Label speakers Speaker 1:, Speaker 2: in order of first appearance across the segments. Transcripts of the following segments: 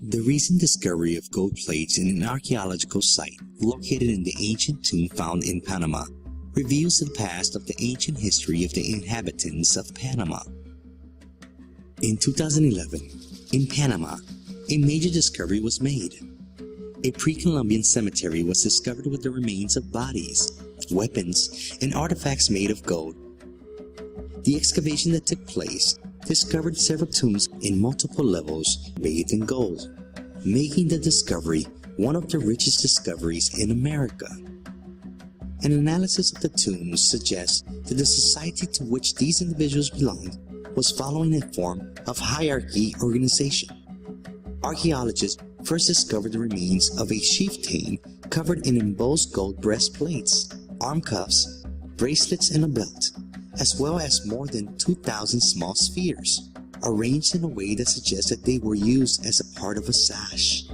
Speaker 1: The recent discovery of gold plates in an archaeological site located in the ancient tomb found in Panama reveals the past of the ancient history of the inhabitants of Panama. In 2011, in Panama, a major discovery was made. A pre-Columbian cemetery was discovered with the remains of bodies, weapons, and artifacts made of gold. The excavation that took place discovered several tombs in multiple levels bathed in gold, making the discovery one of the richest discoveries in America. An analysis of the tombs suggests that the society to which these individuals belonged was following a form of hierarchy organization. Archaeologists first discovered the remains of a chieftain covered in embossed gold breastplates, arm cuffs, bracelets, and a belt, as well as more than 2,000 small spheres, arranged in a way that suggests that they were used as a part of a sash.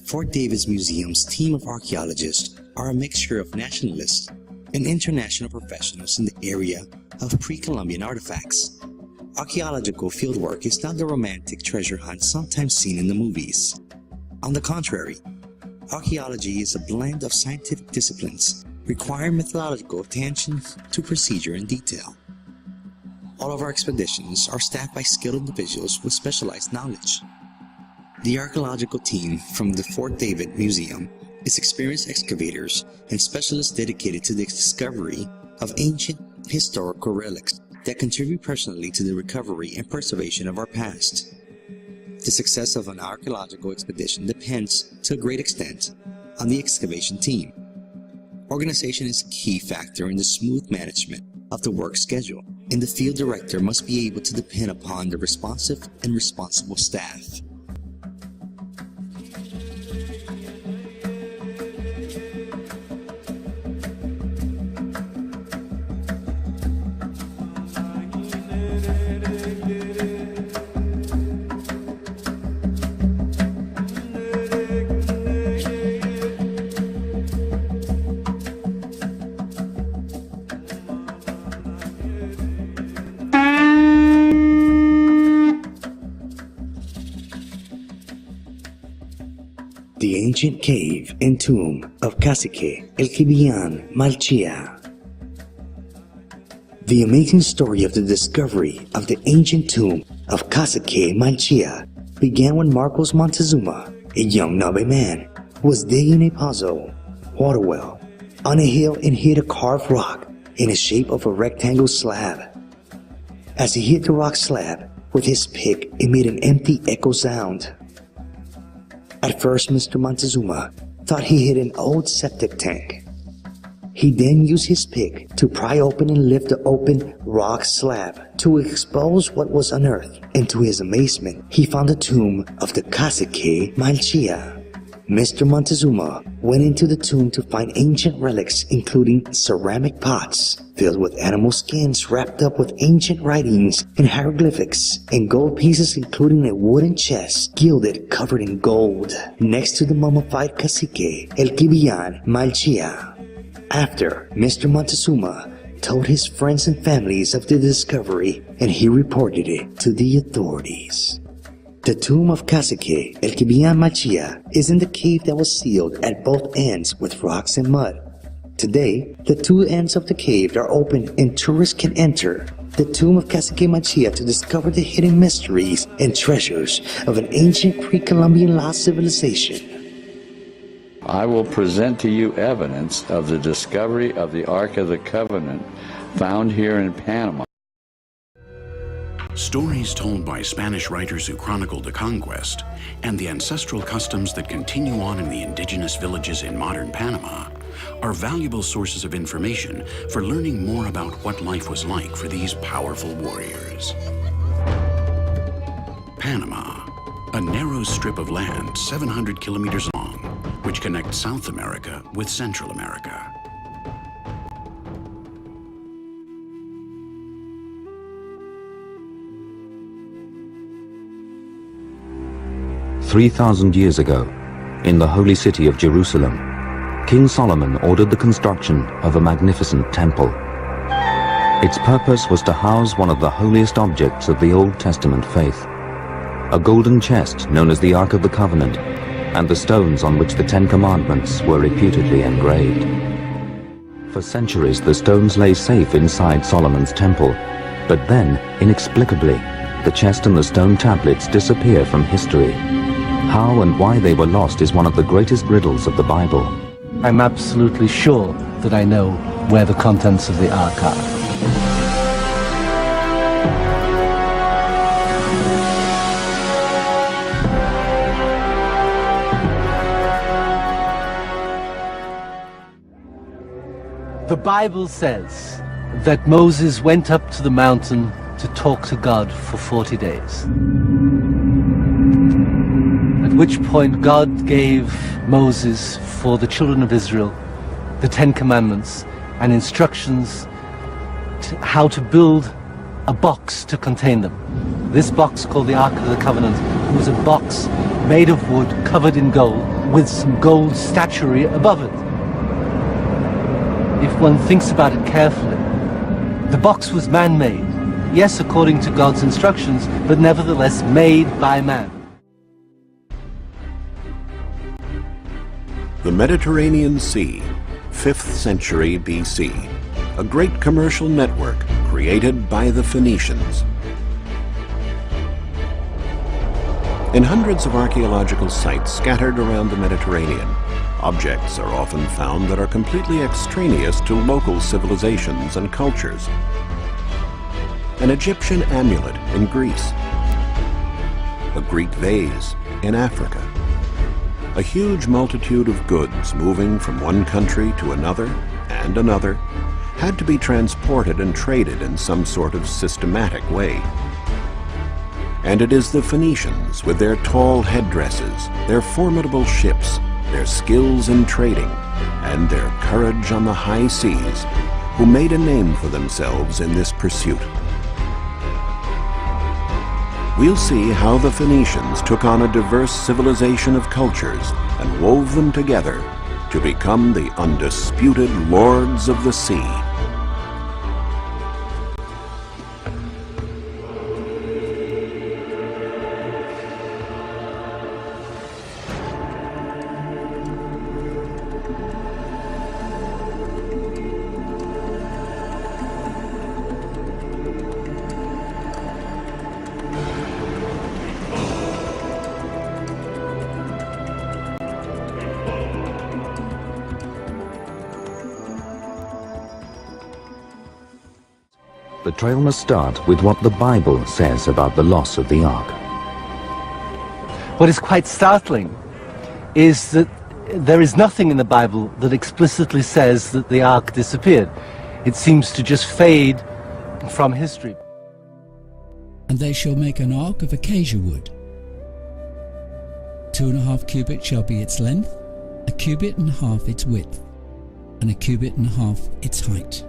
Speaker 1: Fort Davis Museum's team of archaeologists are a mixture of nationalists and international professionals in the area of pre-Columbian artifacts. Archaeological fieldwork is not the romantic treasure hunt sometimes seen in the movies. On the contrary, archaeology is a blend of scientific disciplines requiring methodological attention to procedure and detail. All of our expeditions are staffed by skilled individuals with specialized knowledge. The archaeological team from the Fort Davis Museum is experienced excavators and specialists dedicated to the discovery of ancient historical relics that contribute personally to the recovery and preservation of our past. The success of an archaeological expedition depends, to a great extent, on the excavation team. Organization is a key factor in the smooth management of the work schedule, and the field director must be able to depend upon the responsive and responsible staff. The ancient cave and tomb of Cacique El Kibian Malchia. The amazing story of the discovery of the ancient tomb of Cacique Malchia began when Marcos Montezuma, a young Nabe man, was digging a pozo, water well, on a hill and hit a carved rock in the shape of a rectangle slab. As he hit the rock slab with his pick, it made an empty echo sound. At first, Mr. Montezuma thought he hit an old septic tank. He then used his pick to pry open and lift the open rock slab to expose what was unearthed, and to his amazement, he found the tomb of the Cacique Malchia. Mr. Montezuma went into the tomb to find ancient relics including ceramic pots filled with animal skins wrapped up with ancient writings and hieroglyphics, and gold pieces including a wooden chest gilded covered in gold next to the mummified Cacique El Kibian Malchia. After Mr. Montezuma told his friends and families of the discovery, and he reported it to the authorities. The tomb of Cacique El Kibian Malchia is in the cave that was sealed at both ends with rocks and mud. Today, the two ends of the cave are open and tourists can enter the tomb of Cacique Malchia to discover the hidden mysteries and treasures of an ancient pre-Columbian lost civilization.
Speaker 2: I will present to you evidence of the discovery of the Ark of the Covenant found here in Panama.
Speaker 3: Stories told by Spanish writers who chronicled the conquest and the ancestral customs that continue on in the indigenous villages in modern Panama are valuable sources of information for learning more about what life was like for these powerful warriors. Panama, a narrow strip of land 700 kilometers long, which connects South America with Central America.
Speaker 4: 3,000 years ago, in the holy city of Jerusalem, King Solomon ordered the construction of a magnificent temple. Its purpose was to house one of the holiest objects of the Old Testament faith, a golden chest known as the Ark of the Covenant, and the stones on which the Ten Commandments were reputedly engraved. For centuries, the stones lay safe inside Solomon's temple, but then, inexplicably, the chest and the stone tablets disappear from history. How and why they were lost is one of the greatest riddles of the Bible.
Speaker 5: I'm absolutely sure that I know where the contents of the Ark are. The Bible says that Moses went up to the mountain to talk to God for 40 days. At which point God gave Moses, for the children of Israel, the Ten Commandments and instructions how to build a box to contain them. This box, called the Ark of the Covenant, was a box made of wood covered in gold with some gold statuary above it. If one thinks about it carefully, the box was man-made. Yes, according to God's instructions, but nevertheless made by man.
Speaker 6: The Mediterranean Sea, 5th century BC, a great commercial network created by the Phoenicians. In hundreds of archaeological sites scattered around the Mediterranean, objects are often found that are completely extraneous to local civilizations and cultures. An Egyptian amulet in Greece, a Greek vase in Africa, a huge multitude of goods moving from one country to another and another had to be transported and traded in some sort of systematic way. And it is the Phoenicians, with their tall headdresses, their formidable ships, their skills in trading, and their courage on the high seas, who made a name for themselves in this pursuit. We'll see how the Phoenicians took on a diverse civilization of cultures and wove them together to become the undisputed lords of the sea.
Speaker 4: The trail must start with what the Bible says about the loss of the Ark.
Speaker 5: What is quite startling is that there is nothing in the Bible that explicitly says that the Ark disappeared. It seems to just fade from history.
Speaker 7: And they shall make an ark of acacia wood. 2.5 cubits shall be its length, 1.5 cubits its width, and 1.5 cubits its height.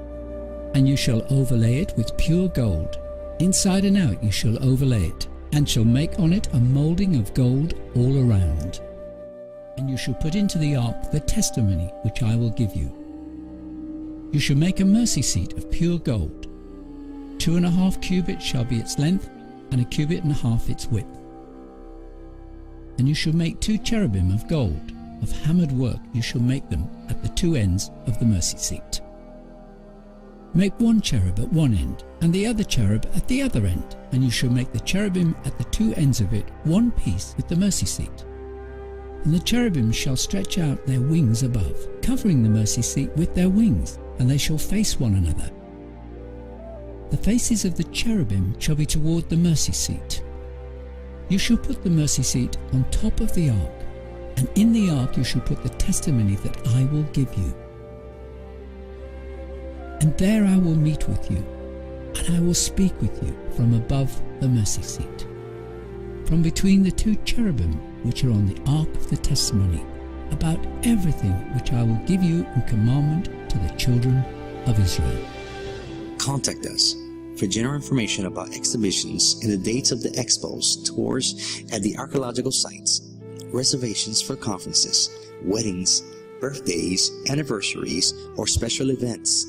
Speaker 7: And you shall overlay it with pure gold. Inside and out you shall overlay it, and shall make on it a moulding of gold all around. And you shall put into the ark the testimony which I will give you. You shall make a mercy seat of pure gold. 2.5 cubits shall be its length, and 1.5 cubits its width. And you shall make 2 cherubim of gold, of hammered work you shall make them at the 2 ends of the mercy seat. Make 1 cherub at one end, and the other cherub at the other end, and you shall make the cherubim at the 2 ends of it one piece with the mercy seat. And the cherubim shall stretch out their wings above, covering the mercy seat with their wings, and they shall face one another. The faces of the cherubim shall be toward the mercy seat. You shall put the mercy seat on top of the ark, and in the ark you shall put the testimony that I will give you. And there I will meet with you, and I will speak with you from above the mercy seat, from between the 2 cherubim which are on the ark of the testimony, about everything which I will give you in commandment to the children of Israel.
Speaker 1: Contact us for general information about exhibitions and the dates of the expos, tours at the archaeological sites, reservations for conferences, weddings, birthdays, anniversaries, or special events.